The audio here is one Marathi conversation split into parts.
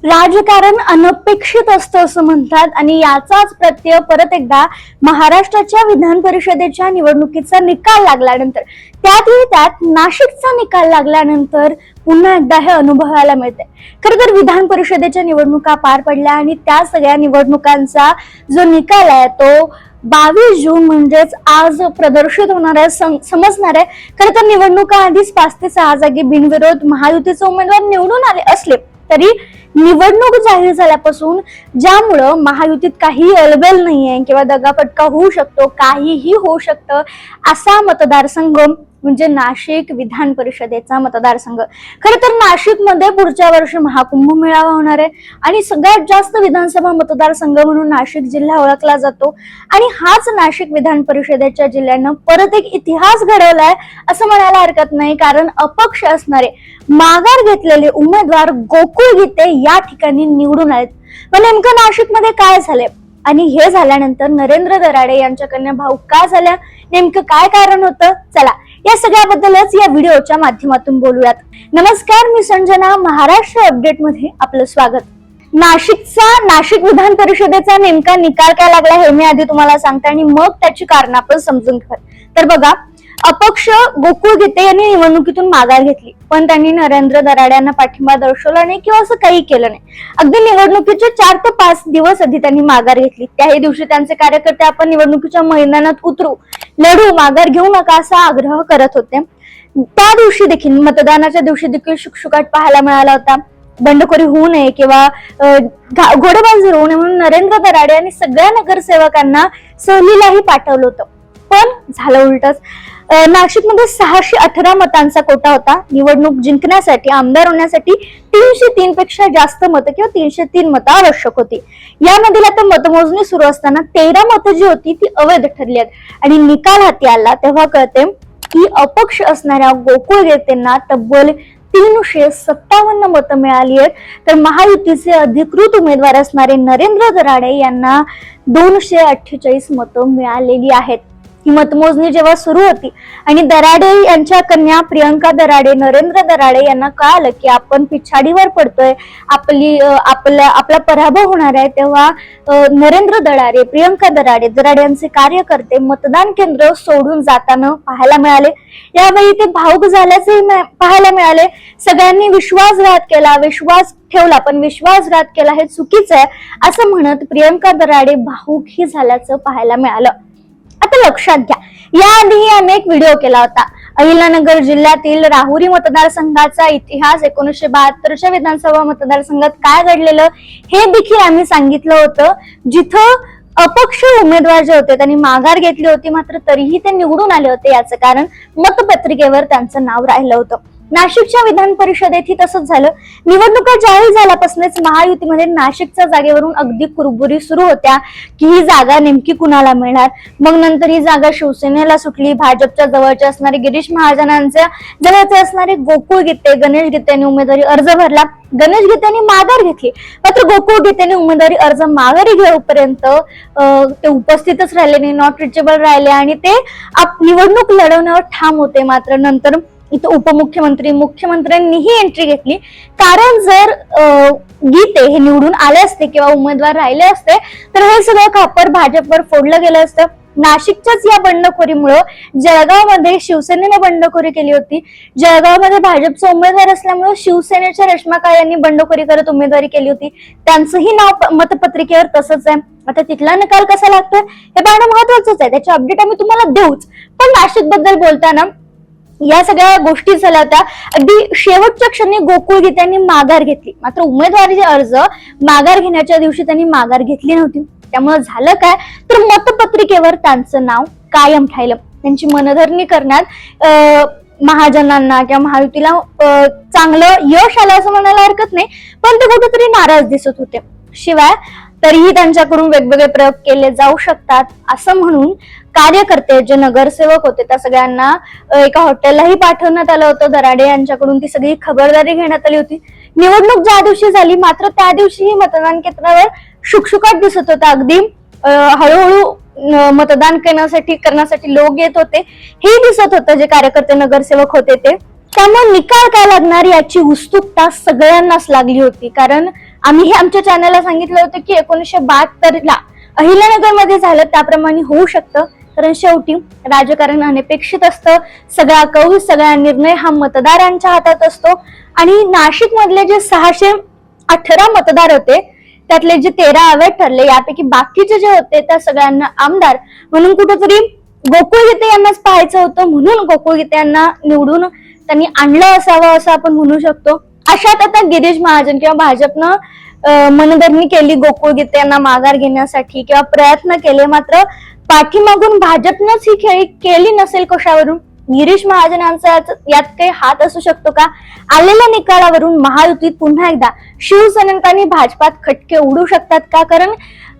राजकारण अनपेक्षित असतं असं म्हणतात आणि याचाच प्रत्यय परत एकदा महाराष्ट्राच्या विधान परिषदेच्या निवडणुकीचा निकाल लागल्यानंतर त्यात नाशिकचा निकाल लागल्यानंतर पुन्हा एकदा हे अनुभवायला मिळते. खरं तर विधान परिषदेच्या निवडणुका पार पडल्या आणि त्या सगळ्या निवडणुकांचा जो निकाल आहे तो 22 जून म्हणजेच आज प्रदर्शित होणार आहे, समजणार आहे. खरं तर निवडणुका आधीच 5 ते 6 जागी बिनविरोध महायुतीचे उमेदवार निवडून आले असले तरी निवडणूक जाहीर झाल्यापासून ज्यामुळं महायुतीत काही अलबेल नाहीये किंवा दगाफटका होऊ शकतो, काहीही होऊ शकतं असा मतदारसंघ म्हणजे नाशिक विधान परिषदेचा मतदारसंघ. खरं तर नाशिक मध्ये पुढच्या वर्षी महाकुंभ मेळावा होणार आहे आणि सगळ्यात जास्त विधानसभा मतदारसंघ म्हणून नाशिक जिल्हा ओळखला जातो आणि हाच नाशिक विधान परिषदेच्या जिल्ह्यानं परत एक इतिहास घडवलाय असं म्हणायला हरकत नाही. कारण अपक्ष असणारे माघार घेतलेले उमेदवार गोकुळ गीते या ठिकाणी निवडून आलेत. पण नेमकं नाशिक मध्ये काय झालंय आणि हे झाल्यानंतर नरेंद्र दराडे यांच्या कन्या भाऊक का झाल्या, नेमकं काय कारण होतं, चला या सगळ्याबद्दलच या व्हिडिओच्या माध्यमातून बोलूयात. नमस्कार, मी संजना. महाराष्ट्र अपडेट मध्ये आपलं स्वागत. नाशिक विधान परिषदेचा नेमका निकाल काय लागला हे मी आधी तुम्हाला सांगते आणि मग त्याची कारण आपण समजून घेऊ. तर बघा, अपक्ष गोकुळ गीते यांनी निवडणुकीतून माघार घेतली, पण त्यांनी नरेंद्र दराडे यांना पाठिंबा दर्शवला नाही किंवा असं काही केलं नाही. अगदी निवडणुकीचे 4 ते 5 दिवस आधी त्यांनी माघार घेतली. त्याही दिवशी त्यांचे कार्यकर्ते आपण निवडणुकीच्या मैदानात उतरू, लढू, माघार घेऊ नका असा आग्रह करत होते. त्या दिवशी देखील, मतदानाच्या दिवशी देखील शुकशुकाट पाहायला मिळाला होता. बंडखोरी होऊ नये किंवा घोडेबाजी होऊ नये म्हणून नरेंद्र दराडे यांनी सगळ्या नगरसेवकांना सहलीलाही पाठवलं होतं. पण झालं उलटच. नाशिकमध्ये 618 मतांचा कोटा होता. निवडणूक जिंकण्यासाठी, आमदार होण्यासाठी 303 पेक्षा जास्त मतं किंवा 303 मतं आवश्यक होती. यामधील आता मतमोजणी सुरू असताना 13 मतं जी होती ती अवैध ठरली आहेत आणि निकाल हाती आला तेव्हा कळते की अपक्ष असणाऱ्या गोकुळ गीतेंना तब्बल 357 मतं मिळाली आहेत, तर महायुतीचे अधिकृत उमेदवार असणारे नरेंद्र दराडे यांना 248 मतं मिळालेली आहेत. ही मतमोजणी जेव्हा सुरू होती आणि दराडे यांच्या कन्या प्रियंका दराडे, नरेंद्र दराडे यांना कळालं की आपण पिछाडीवर पडतोय, आपला पराभव होणार आहे, तेव्हा नरेंद्र दराडे, प्रियंका दराडे यांचे कार्यकर्ते मतदान केंद्र सोडून जाताना पाहायला मिळाले. यावेळी ते भावुक झाल्याचे पाहायला मिळाले. सगळ्यांनी विश्वासघात केला, विश्वास ठेवला, पण विश्वासघात केला हे चुकीचं आहे असं म्हणत प्रियंका दराडे भावुकही झाल्याचं पाहायला मिळालं. आता लक्षात घ्या, याआधीही आम्ही एक व्हिडिओ केला होता अहिल्यानगर जिल्ह्यातील राहुरी मतदारसंघाचा इतिहास. 1972च्या विधानसभा मतदारसंघात काय घडलेलं हे देखील आम्ही सांगितलं होतं, जिथं अपक्ष उमेदवार जे होते त्यांनी माघार घेतली होती, मात्र तरीही ते निवडून आले होते. याचं कारण मतपत्रिकेवर त्यांचं नाव राहिलं होतं. नाशिकच्या विधान परिषदेतही तसंच झालं. निवडणुका जाहीर झाल्यापासूनच महायुतीमध्ये नाशिकच्या जागेवरून अगदी कुरबुरी सुरू होत्या की ही जागा नेमकी कुणाला मिळणार. मग नंतर ही जागा शिवसेनेला सुटली. भाजपच्या जवळचे असणारे गिरीश महाजनांच्या जवळचे असणारे गोकुळ गीते, गणेश गीतेंनी उमेदवारी अर्ज भरला. गणेश गीतेंनी माघार घेतली, मात्र गोकुळ गीतेंनी उमेदवारी अर्ज माघारी घेऊपर्यंत ते उपस्थितच राहिले नाही, नॉट रिचेबल राहिले आणि ते निवडणूक लढवण्यावर ठाम होते. मात्र नंतर इथं उपमुख्यमंत्री, मुख्यमंत्र्यांनीही एंट्री घेतली. कारण जर गीते हे निवडून आले असते किंवा उमेदवार राहिले असते तर हे सगळं खापर भाजपवर फोडलं गेलं असतं. नाशिकच्याच या बंडखोरीमुळं जळगावमध्ये शिवसेनेने बंडखोरी केली होती. जळगावमध्ये भाजपचा उमेदवार असल्यामुळे शिवसेनेच्या रेश्मा काळे यांनी बंडखोरी करत उमेदवारी केली होती. त्यांचंही नाव मतपत्रिकेवर तसंच आहे. आता तिथला निकाल कसा लागतोय हे पाहणं महत्वाचंच आहे. त्याची अपडेट आम्ही तुम्हाला देऊच. पण नाशिक बद्दल बोलताना या सगळ्या गोष्टी झाल्या होत्या. अगदी शेवटच्या क्षणी गोकुळ गीतेंनी माघार घेतली, मात्र उमेदवारी अर्ज माघार घेण्याच्या दिवशी त्यांनी माघार घेतली नव्हती. त्यामुळे झालं काय, तर मतपत्रिकेवर त्यांचं नाव कायम राहिलं. त्यांची मनधरणी करण्यात महाजनांना किंवा महायुतीला चांगलं यश आलं असं म्हणायला हरकत नाही, पण ते कुठेतरी नाराज दिसत होते. शिवाय तरीही त्यांच्याकडून वेगवेगळे प्रयोग केले जाऊ शकतात असं म्हणून कार्यकर्ते जे नगरसेवक होते त्या सगळ्यांना एका हॉटेललाही पाठवण्यात आलं होतं. दराडे यांच्याकडून ती सगळी खबरदारी घेण्यात आली होती. निवडणूक ज्या दिवशी झाली मात्र त्या दिवशीही मतदान केंद्रावर शुकशुकाट दिसत होता. अगदी हळूहळू मतदान करण्यासाठी लोक येत होते हे दिसत होतं जे कार्यकर्ते नगरसेवक होते ते. त्यामुळे निकाल काय लागणार याची उत्सुकता सगळ्यांनाच लागली होती. कारण आम्ही हे आमच्या चॅनलला सांगितलं होतं की 1972ला अहिल्यानगरमध्ये झालं त्याप्रमाणे होऊ शकतं, कारण शेवटी राजकारण अनपेक्षित असतं. सगळा कौल, सगळा निर्णय हा मतदारांच्या हातात असतो. आणि नाशिक मधले जे 618 मतदार होते त्यातले जे 13 अवैध ठरले, यापैकी बाकीचे जे होते त्या सगळ्यांना आमदार म्हणून कुठेतरी गोकुळ गीते यांनाच पाहायचं होतं, म्हणून गोकुळ गीते यांना निवडून त्यांनी आणलं असावं असं आपण म्हणू शकतो. अशात आता गिरीश महाजन किंवा भाजपनं मनधरणी केली गोकुळ गीते यांना माघार घेण्यासाठी किंवा प्रयत्न केले, मात्र पाठीमागून भाजपनंच ही खेळी केली नसेल कशावरून. गिरीश महाजन यांचा यात काही हात असू शकतो का? आलेल्या निकालावरून महायुतीत पुन्हा एकदा शिवसैनिक आणि भाजपात खटके उडू शकतात का? कारण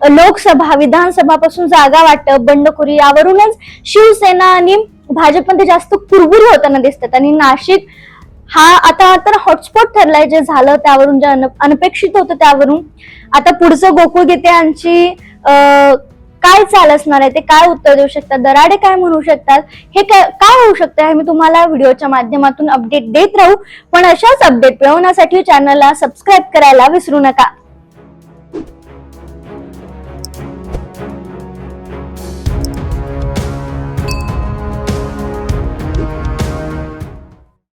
लोकसभा, विधानसभापासून जागा वाटप, बंडखोरी यावरूनच शिवसेना आणि भाजपमध्ये जास्त कुरबुरी होताना दिसतात. आणि नाशिक हा आता तर हॉटस्पॉट ठरलाय, जे झालं त्यावरून, जे अनपेक्षित होतं त्यावरून. आता पुढचं गोकुळ गीते यांची काय चाल असणार आहे, ते काय उत्तर देऊ शकतात, दराडे काय म्हणू शकतात, हे काय होऊ शकतं, हे मी तुम्हाला व्हिडिओच्या माध्यमातून अपडेट देत राहू. पण अशाच अपडेट मिळवण्यासाठी चॅनलला सबस्क्राईब करायला विसरू नका.